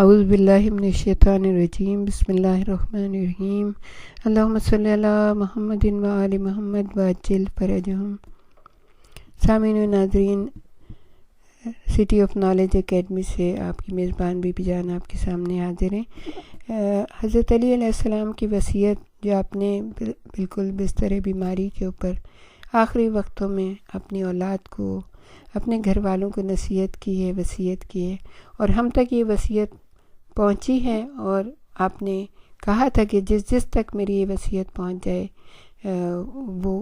اعوذ باللہ من الشیطان الرجیم، بسم اللہ الرحمن الرحیم، اللہم صلی علی محمد و آل محمد وعجل فرجہم۔ سامعین و ناظرین، سٹی آف نالج اکیڈمی سے آپ کی میزبان بی بی جان آپ کے سامنے حاضر ہیں۔ حضرت علی علیہ السلام کی وصیت جو آپ نے بالکل بستر بیماری کے اوپر آخری وقتوں میں اپنی اولاد کو، اپنے گھر والوں کو نصیحت کی ہے، وصیت کی ہے، اور ہم تک یہ وصیت پہنچی ہے، اور آپ نے کہا تھا کہ جس تک میری یہ وصیت پہنچ جائے وہ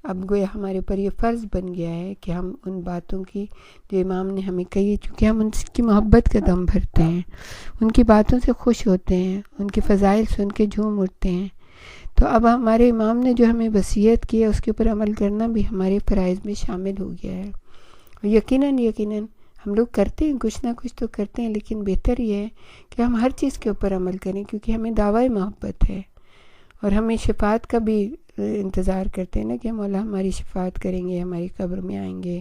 اب گویا ہمارے پر یہ فرض بن گیا ہے کہ ہم ان باتوں کی جو امام نے ہمیں کہی ہے، چونکہ ہم ان کی محبت کا دم بھرتے ہیں، ان کی باتوں سے خوش ہوتے ہیں، ان کے فضائل سن کے جھوم اٹھتے ہیں، تو اب ہمارے امام نے جو ہمیں وصیت کی ہے اس کے اوپر عمل کرنا بھی ہمارے فرائض میں شامل ہو گیا ہے۔ یقیناً ہم لوگ کرتے ہیں، کچھ نہ کچھ تو کرتے ہیں، لیکن بہتر یہ ہے کہ ہم ہر چیز کے اوپر عمل کریں، کیونکہ ہمیں دعوی محبت ہے اور ہمیں شفاعت کا بھی انتظار کرتے ہیں نا کہ مولا ہماری شفاعت کریں گے، ہماری قبر میں آئیں گے،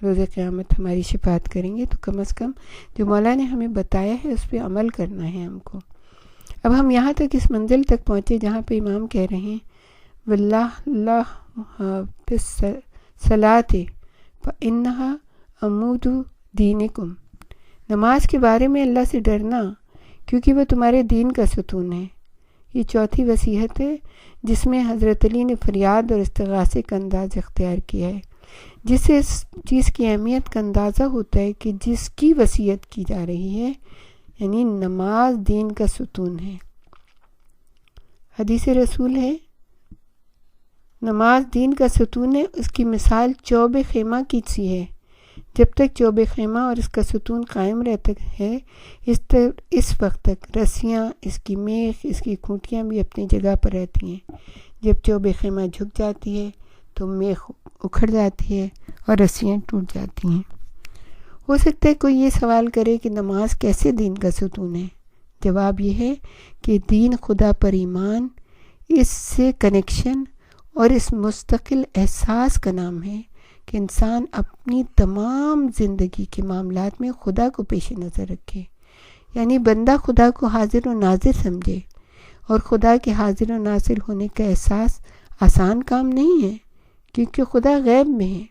روز قیامت ہماری شفاعت کریں گے، تو کم از کم جو مولا نے ہمیں بتایا ہے اس پہ عمل کرنا ہے ہم کو۔ اب ہم یہاں تک اس منزل تک پہنچے جہاں پہ امام کہہ رہے ہیں واللہ اللہ صلاۃ فانھا عمود دینکم، نماز کے بارے میں اللہ سے ڈرنا کیونکہ وہ تمہارے دین کا ستون ہے۔ یہ چوتھی وصیت ہے جس میں حضرت علی نے فریاد اور استغاثے کا انداز اختیار کیا ہے، جس سے اس چیز کی اہمیت کا اندازہ ہوتا ہے کہ جس کی وصیت کی جا رہی ہے یعنی نماز دین کا ستون ہے۔ حدیث رسول ہے نماز دین کا ستون ہے، اس کی مثال چوب خیمہ کی سی ہے، جب تک چوب خیمہ اور اس کا ستون قائم رہتا ہے اس وقت تک رسیاں، اس کی میخ، اس کی کھوٹیاں بھی اپنی جگہ پر رہتی ہیں۔ جب چوب خیمہ جھک جاتی ہے تو میخ اکھڑ جاتی ہے اور رسیاں ٹوٹ جاتی ہیں۔ ہو سکتا ہے کوئی یہ سوال کرے کہ نماز کیسے دین کا ستون ہے؟ جواب یہ ہے کہ دین خدا پر ایمان، اس سے کنیکشن اور اس مستقل احساس کا نام ہے کہ انسان اپنی تمام زندگی کے معاملات میں خدا کو پیش نظر رکھے، یعنی بندہ خدا کو حاضر و ناظر سمجھے، اور خدا کے حاضر و ناظر ہونے کا احساس آسان کام نہیں ہے، کیونکہ خدا غیب میں ہے،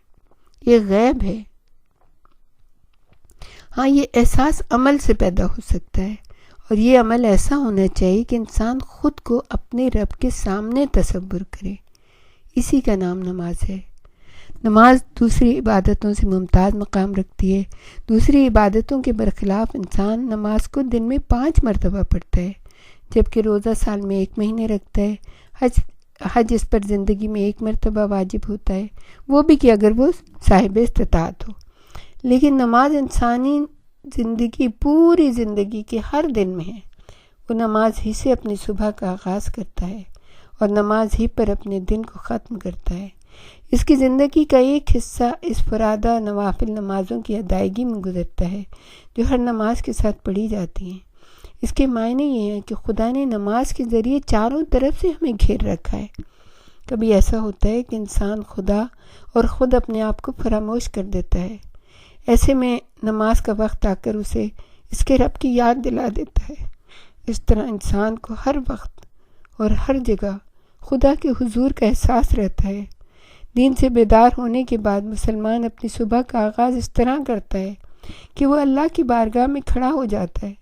یہ غیب ہے۔ ہاں، یہ احساس عمل سے پیدا ہو سکتا ہے، اور یہ عمل ایسا ہونا چاہیے کہ انسان خود کو اپنے رب کے سامنے تصور کرے، اسی کا نام نماز ہے۔ نماز دوسری عبادتوں سے ممتاز مقام رکھتی ہے۔ دوسری عبادتوں کے برخلاف انسان نماز کو دن میں 5 مرتبہ پڑھتا ہے، جبکہ روزہ سال میں 1 مہینے رکھتا ہے۔ حج اس پر زندگی میں 1 مرتبہ واجب ہوتا ہے، وہ بھی کہ اگر وہ صاحب استطاعت ہو۔ لیکن نماز انسانی زندگی، پوری زندگی کے ہر دن میں ہے۔ وہ نماز ہی سے اپنی صبح کا آغاز کرتا ہے اور نماز ہی پر اپنے دن کو ختم کرتا ہے۔ اس کی زندگی کا ایک حصہ اس فرادہ نوافل نمازوں کی ادائیگی میں گزرتا ہے جو ہر نماز کے ساتھ پڑھی جاتی ہیں۔ اس کے معنی یہ ہیں کہ خدا نے نماز کے ذریعے چاروں طرف سے ہمیں گھیر رکھا ہے۔ کبھی ایسا ہوتا ہے کہ انسان خدا اور خود اپنے آپ کو فراموش کر دیتا ہے، ایسے میں نماز کا وقت آ کر اسے اس کے رب کی یاد دلا دیتا ہے۔ اس طرح انسان کو ہر وقت اور ہر جگہ خدا کے حضور کا احساس رہتا ہے۔ دین سے بیدار ہونے کے بعد مسلمان اپنی صبح کا آغاز اس طرح کرتا ہے کہ وہ اللہ کی بارگاہ میں کھڑا ہو جاتا ہے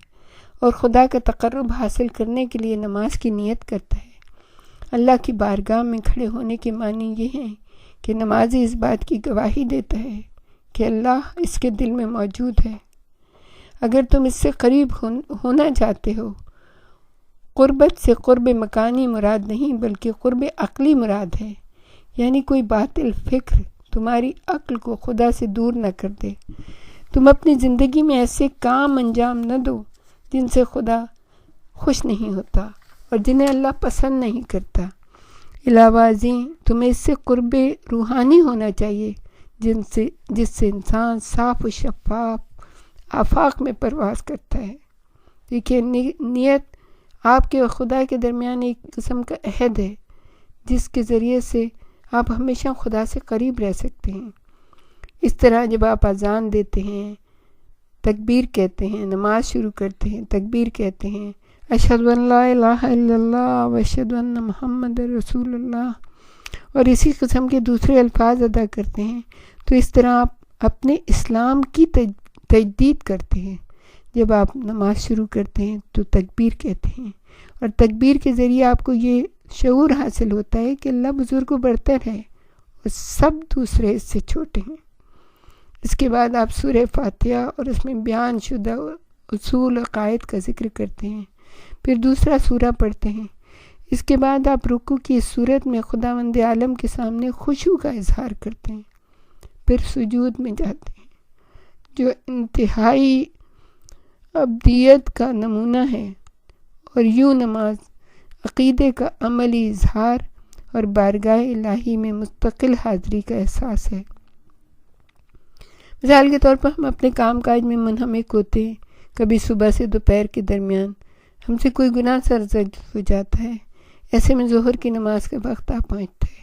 اور خدا کا تقرب حاصل کرنے کے لیے نماز کی نیت کرتا ہے۔ اللہ کی بارگاہ میں کھڑے ہونے کے معنی یہ ہیں کہ نمازی اس بات کی گواہی دیتا ہے کہ اللہ اس کے دل میں موجود ہے۔ اگر تم اس سے قریب ہونا چاہتے ہو، قربت سے قرب مکانی مراد نہیں بلکہ قرب عقلی مراد ہے، یعنی کوئی باطل فکر تمہاری عقل کو خدا سے دور نہ کر دے۔ تم اپنی زندگی میں ایسے کام انجام نہ دو جن سے خدا خوش نہیں ہوتا اور جنہیں اللہ پسند نہیں کرتا۔ علاوہ ازیں تمہیں اس سے قرب روحانی ہونا چاہیے جس سے انسان صاف و شفاف آفاق میں پرواز کرتا ہے۔ دیکھیے، نیت آپ کے اور خدا کے درمیان ایک قسم کا عہد ہے جس کے ذریعے سے آپ ہمیشہ خدا سے قریب رہ سکتے ہیں۔ اس طرح جب آپ اذان دیتے ہیں تکبیر کہتے ہیں، نماز شروع کرتے ہیں تکبیر کہتے ہیں، اشہد ان لا الہ الا اللہ و اشہد ان محمد رسول اللہ، اور اسی قسم کے دوسرے الفاظ ادا کرتے ہیں، تو اس طرح آپ اپنے اسلام کی تجدید کرتے ہیں۔ جب آپ نماز شروع کرتے ہیں تو تکبیر کہتے ہیں، اور تکبیر کے ذریعے آپ کو یہ شعور حاصل ہوتا ہے کہ اللہ بزرگ و برتر ہے اور سب دوسرے اس سے چھوٹے ہیں۔ اس کے بعد آپ سورہ فاتحہ اور اس میں بیان شدہ اصول عقائد کا ذکر کرتے ہیں، پھر دوسرا سورہ پڑھتے ہیں۔ اس کے بعد آپ رکوع کی اس صورت میں خداوند عالم کے سامنے خشوع کا اظہار کرتے ہیں، پھر سجود میں جاتے ہیں، جو انتہائی عبدیت کا نمونہ ہے، اور یوں نماز عقیدے کا عملی اظہار اور بارگاہ الہی میں مستقل حاضری کا احساس ہے۔ مثال کے طور پر ہم اپنے کام کاج میں منہمک ہوتے ہیں، کبھی صبح سے دوپہر کے درمیان ہم سے کوئی گناہ سرزد ہو جاتا ہے، ایسے میں ظہر کی نماز کا وقت آ پہنچتا ہے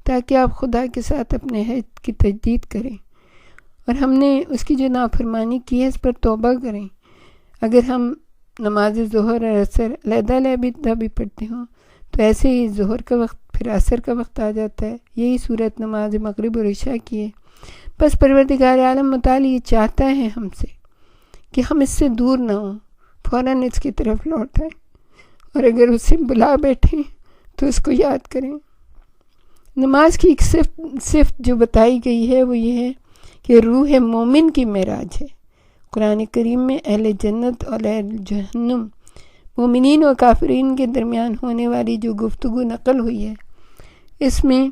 تاکہ آپ خدا کے ساتھ اپنے عہد کی تجدید کریں اور ہم نے اس کی جو نافرمانی کی ہے اس پر توبہ کریں۔ اگر ہم نماز ظہر اور عصر علیحدہ بھی پڑھتے ہوں تو ایسے ہی ظہر کا وقت پھر عصر کا وقت آ جاتا ہے۔ یہی صورت نماز مغرب اور عشاء کی ہے۔ بس پروردگار عالم متعال یہ چاہتا ہے ہم سے کہ ہم اس سے دور نہ ہوں، فوراً اس کی طرف لوٹ آئیں، اور اگر اسے بلا بیٹھیں تو اس کو یاد کریں۔ نماز کی ایک صفت جو بتائی گئی ہے وہ یہ ہے کہ روح مومن کی معراج ہے۔ قرآن کریم میں اہل جنت اور اہل جہنم، مومنین و کافرین کے درمیان ہونے والی جو گفتگو نقل ہوئی ہے، اس میں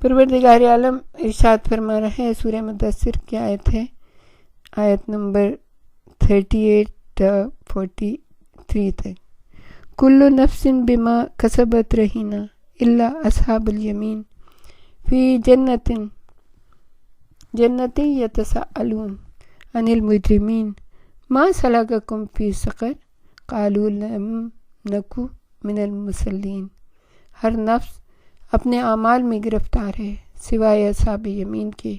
پروردگار عالم ارشاد فرما رہا ہے، سورہ مدثر کی آیت ہے، آیت نمبر 38-43 تک، کل نفس بما کسبت رہینہ الا اصحاب الیمین فی جنت یتساءلون عن المجرمین ما سلککم فی سقر قالوا لم نک من المصلین۔ ہر نفس اپنے اعمال میں گرفتار ہے سوائے اصحاب یمین کے،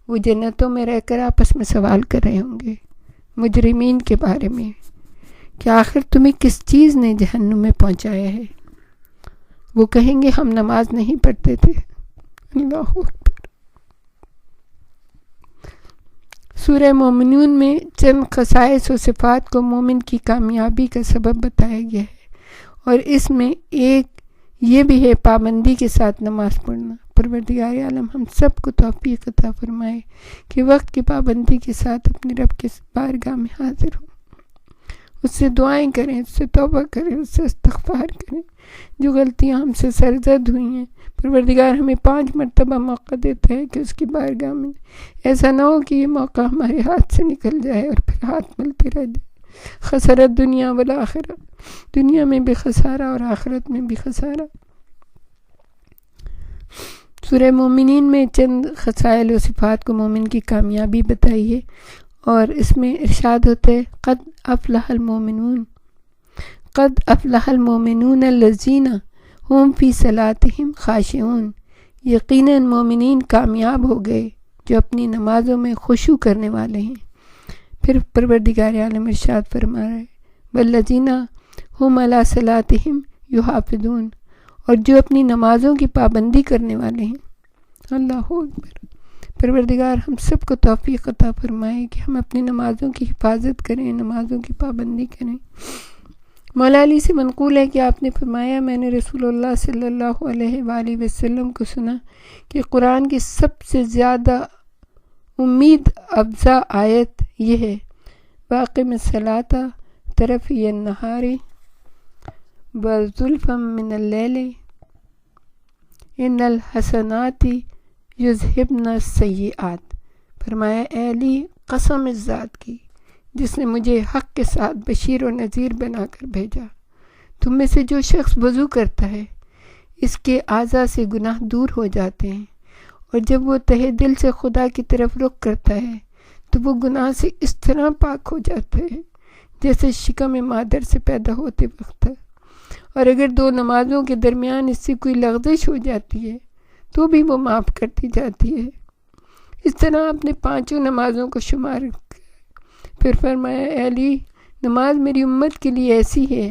وہ جنتوں میں رہ کر آپس میں سوال کر رہے ہوں گے مجرمین کے بارے میں کہ آخر تمہیں کس چیز نے جہنم میں پہنچایا ہے۔ وہ کہیں گے ہم نماز نہیں پڑھتے تھے۔ اللہ اکبر۔ سورہ مومنون میں چند خصائص و صفات کو مومن کی کامیابی کا سبب بتایا گیا ہے، اور اس میں ایک یہ بھی ہے پابندی کے ساتھ نماز پڑھنا۔ پروردگار عالم ہم سب کو توفیق عطا فرمائے کہ وقت کی پابندی کے ساتھ اپنے رب کے بارگاہ میں حاضر ہوں، اس سے دعائیں کریں، اس سے توبہ کریں، اس سے استغفار کریں۔ جو غلطیاں ہم سے سرزد ہوئی ہیں، پروردگار ہمیں 5 مرتبہ موقع دیتا ہے کہ اس کی بارگاہ میں، ایسا نہ ہو کہ یہ موقع ہمارے ہاتھ سے نکل جائے اور پھر ہاتھ ملتے رہ جائے۔ خسرت دنیا والآخرہ، دنیا میں بھی خسارہ اور آخرت میں بھی خسارہ۔ سورہ مومنین میں چند خصائل و صفات کو مومن کی کامیابی بتائی ہے، اور اس میں ارشاد ہوتا ہے قد افلح المؤمنون الذین هم فی صلاتہم خاشعون۔ یقیناً مومنین کامیاب ہو گئے جو اپنی نمازوں میں خشوع کرنے والے ہیں۔ پھر پروردگار عالم ارشاد فرما رہے والذین هم علی صلاتہم یحافظون، اور جو اپنی نمازوں کی پابندی کرنے والے ہیں۔ اللہ اکبر۔ پروردگار ہم سب کو توفیق عطا فرمائے کہ ہم اپنی نمازوں کی حفاظت کریں، نمازوں کی پابندی کریں۔ مولا علی سے منقول ہے کہ آپ نے فرمایا، میں نے رسول اللہ صلی اللہ علیہ وآلہ وسلم کو سنا کہ قرآن کی سب سے زیادہ امید افزا آیت یہ ہے، واقم الصلاۃ طرفی النہار وزلفا من اللیل ان الحسنات یذہبن السیئات۔ فرمایا اے علی، قسم اس ذات کی جس نے مجھے حق کے ساتھ بشیر و نذیر بنا کر بھیجا، تم میں سے جو شخص وضو کرتا ہے اس کے اعضاء سے گناہ دور ہو جاتے ہیں، اور جب وہ تہہ دل سے خدا کی طرف رخ کرتا ہے تو وہ گناہ سے اس طرح پاک ہو جاتا ہے جیسے شکم مادر سے پیدا ہوتے وقت ہے۔ اور اگر 2 نمازوں کے درمیان اس سے کوئی لغزش ہو جاتی ہے تو بھی وہ معاف کر دی جاتی ہے۔ اس طرح آپ نے 5 نمازوں کو شمار کیا۔ پھر فرمایا اے علی، نماز میری امت کے لیے ایسی ہے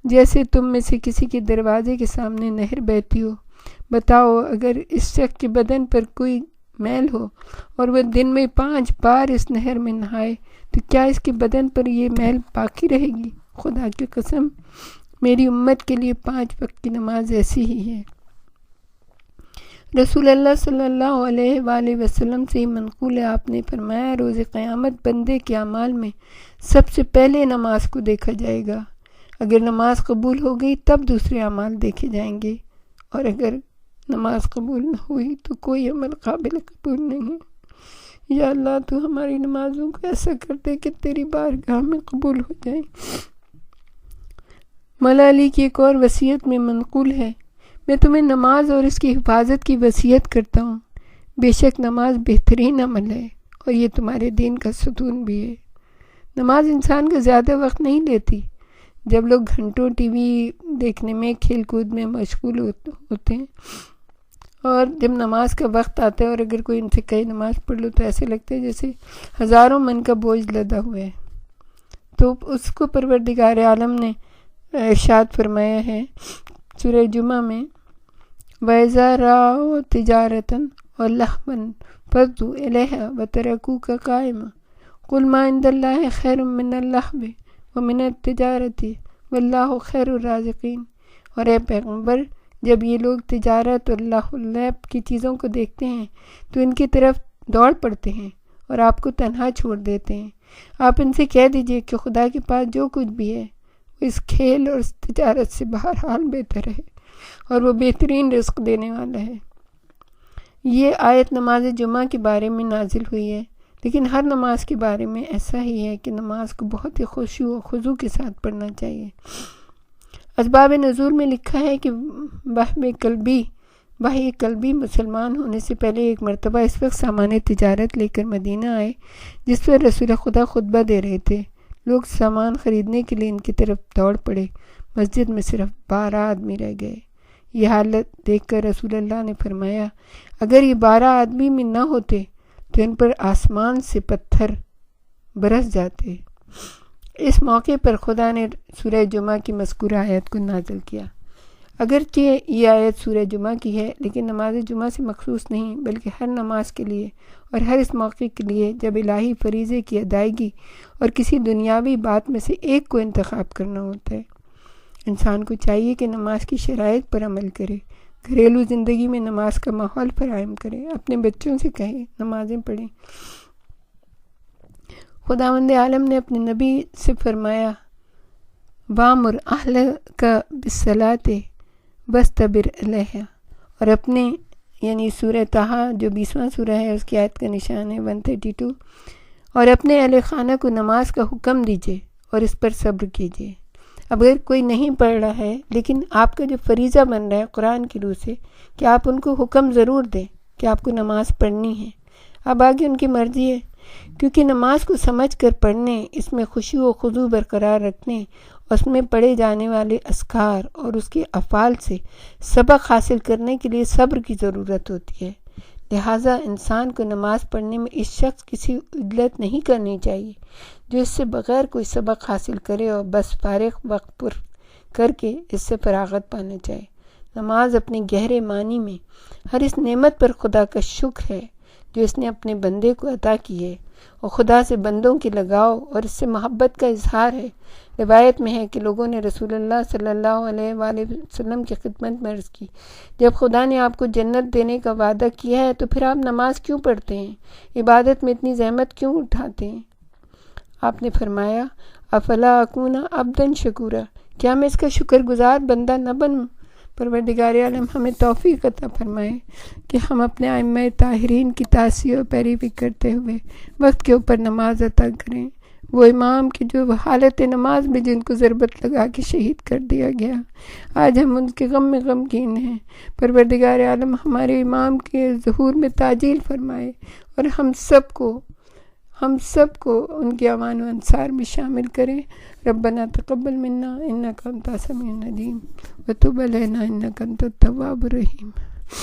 جیسے تم میں سے کسی کے دروازے کے سامنے نہر بہتی ہو۔ بتاؤ اگر اس شخص کے بدن پر کوئی میل ہو اور وہ دن میں 5 بار اس نہر میں نہائے تو کیا اس کے بدن پر یہ میل باقی رہے گی؟ خدا کی قسم، میری امت کے لیے 5 وقت کی نماز ایسی ہی ہے۔ رسول اللہ صلی اللہ علیہ وآلہ وسلم سے منقول ہے، آپ نے فرمایا روز قیامت بندے کے اعمال میں سب سے پہلے نماز کو دیکھا جائے گا۔ اگر نماز قبول ہو گئی تب دوسرے اعمال دیکھے جائیں گے، اور اگر نماز قبول نہ ہوئی تو کوئی عمل قابل قبول نہیں ہے۔ یا اللہ، تو ہماری نمازوں کو ایسا کر دے کہ تیری بارگاہ میں قبول ہو جائیں۔ مولا علی کی ایک اور وصیت میں منقول ہے، میں تمہیں نماز اور اس کی حفاظت کی وصیت کرتا ہوں۔ بے شک نماز بہترین عمل ہے اور یہ تمہارے دین کا ستون بھی ہے۔ نماز انسان کا زیادہ وقت نہیں لیتی۔ جب لوگ گھنٹوں ٹی وی دیکھنے میں، کھیل کود میں مشغول ہوتے ہیں، اور جب نماز کا وقت آتا ہے اور اگر کوئی ان سے کہے نماز پڑھ لو تو ایسے لگتا ہے جیسے ہزاروں من کا بوجھ لدا ہوا ہے۔ تو اس کو پروردگار عالم نے ارشاد فرمایا ہے سورہ جمعہ میں، وَإِذَا رَأَوْا تِجَارَةً وَلَهْوًا انفَضُّوا إِلَيْهَا وَتَرَكُوكَ قَائِمًا قُلْ مَا عِندَ اللَّهِ خَيْرٌ مِّنَ اللَّهْوِ وَمِنَ التِّجَارَةِ وَاللَّهُ خَيْرُ الرَّازِقِينَ۔ اور اے پیغمبر، جب یہ لوگ تجارت اور لہو و لعب کی چیزوں کو دیکھتے ہیں تو ان کی طرف دوڑ پڑتے ہیں اور آپ کو تنہا چھوڑ دیتے ہیں۔ آپ ان سے کہہ دیجئے کہ خدا کے پاس جو کچھ بھی ہے وہ اس کھیل اور اس تجارت سے بہرحال بہتر ہے، اور وہ بہترین رزق دینے والا ہے۔ یہ آیت نماز جمعہ کے بارے میں نازل ہوئی ہے، لیکن ہر نماز کے بارے میں ایسا ہی ہے کہ نماز کو بہت ہی خشوع و خضوع کے ساتھ پڑھنا چاہیے۔ اسباب نزول میں لکھا ہے کہ وحی قلبی مسلمان ہونے سے پہلے ایک مرتبہ اس وقت سامان تجارت لے کر مدینہ آئے جس پر رسول خدا خطبہ دے رہے تھے۔ لوگ سامان خریدنے کے لیے ان کی طرف دوڑ پڑے۔ مسجد میں صرف 12 آدمی رہ گئے۔ یہ حالت دیکھ کر رسول اللہ نے فرمایا، اگر یہ 12 آدمی میں نہ ہوتے تو ان پر آسمان سے پتھر برس جاتے۔ اس موقع پر خدا نے سورہ جمعہ کی مذکورہ آیت کو نازل کیا۔ اگرچہ یہ آیت سورہ جمعہ کی ہے لیکن نماز جمعہ سے مخصوص نہیں، بلکہ ہر نماز کے لیے اور ہر اس موقع کے لیے جب الہی فریضے کی ادائیگی اور کسی دنیاوی بات میں سے ایک کو انتخاب کرنا ہوتا ہے۔ انسان کو چاہیے کہ نماز کی شرائط پر عمل کرے، گھریلو زندگی میں نماز کا ماحول فراہم کرے، اپنے بچوں سے کہے نمازیں پڑھیں۔ خداوند عالم نے اپنے نبی سے فرمایا، وَأْمُرْ أَهْلَكَ بِالصَّلَاةِ وَاسْتَبِرْ عَلَيْهَا، اور اپنے یعنی سورہ طٰہٰ جو 20واں سورہ ہے اس کی آیت کا نشان ہے 132، اور اپنے اہل خانہ کو نماز کا حکم دیجیے اور اس پر صبر کیجیے۔ اگر کوئی نہیں پڑھ رہا ہے لیکن آپ کا جو فریضہ بن رہا ہے قرآن کی روح سے کہ آپ ان کو حکم ضرور دیں کہ آپ کو نماز پڑھنی ہے، اب آگے ان کی مرضی ہے، کیونکہ نماز کو سمجھ کر پڑھنے، اس میں خشوع و خضوع برقرار رکھنے، اس میں پڑھے جانے والے اذکار اور اس کے افعال سے سبق حاصل کرنے کے لیے صبر کی ضرورت ہوتی ہے۔ لہٰذا انسان کو نماز پڑھنے میں اس شخص کسی عجلت نہیں کرنی چاہیے جو اس سے بغیر کوئی سبق حاصل کرے اور بس فارغ وقت پر کر کے اس سے فراغت پانا چاہے۔ نماز اپنے گہرے معنی میں ہر اس نعمت پر خدا کا شکر ہے جو اس نے اپنے بندے کو عطا کی ہے، اور خدا سے بندوں کے لگاؤ اور اس سے محبت کا اظہار ہے۔ روایت میں ہے کہ لوگوں نے رسول اللہ صلی اللہ علیہ وآلہ وسلم کی خدمت میں عرض کی، جب خدا نے آپ کو جنت دینے کا وعدہ کیا ہے تو پھر آپ نماز کیوں پڑھتے ہیں، عبادت میں اتنی زحمت کیوں اٹھاتے ہیں؟ آپ نے فرمایا، افلا اکون عبدا شکورا، کیا میں اس کا شکر گزار بندہ نہ بنوں؟ پروردگار عالم ہمیں توفیق عطا فرمائے کہ ہم اپنے ائمہ طاہرین کی تاسیع و پیروی کرتے ہوئے وقت کے اوپر نماز عطا کریں۔ وہ امام کی جو حالت نماز میں جن کو ضربت لگا کے شہید کر دیا گیا، آج ہم ان کے غم میں غمگین ہیں۔ پروردگار عالم ہمارے امام کے ظہور میں تعجیل فرمائے اور ہم سب کو ان کے اعوان و انصار میں شامل کریں۔ ربنا تقبل منا انک انت السمیع العلیم وتب علینا انک انت التواب الرحیم۔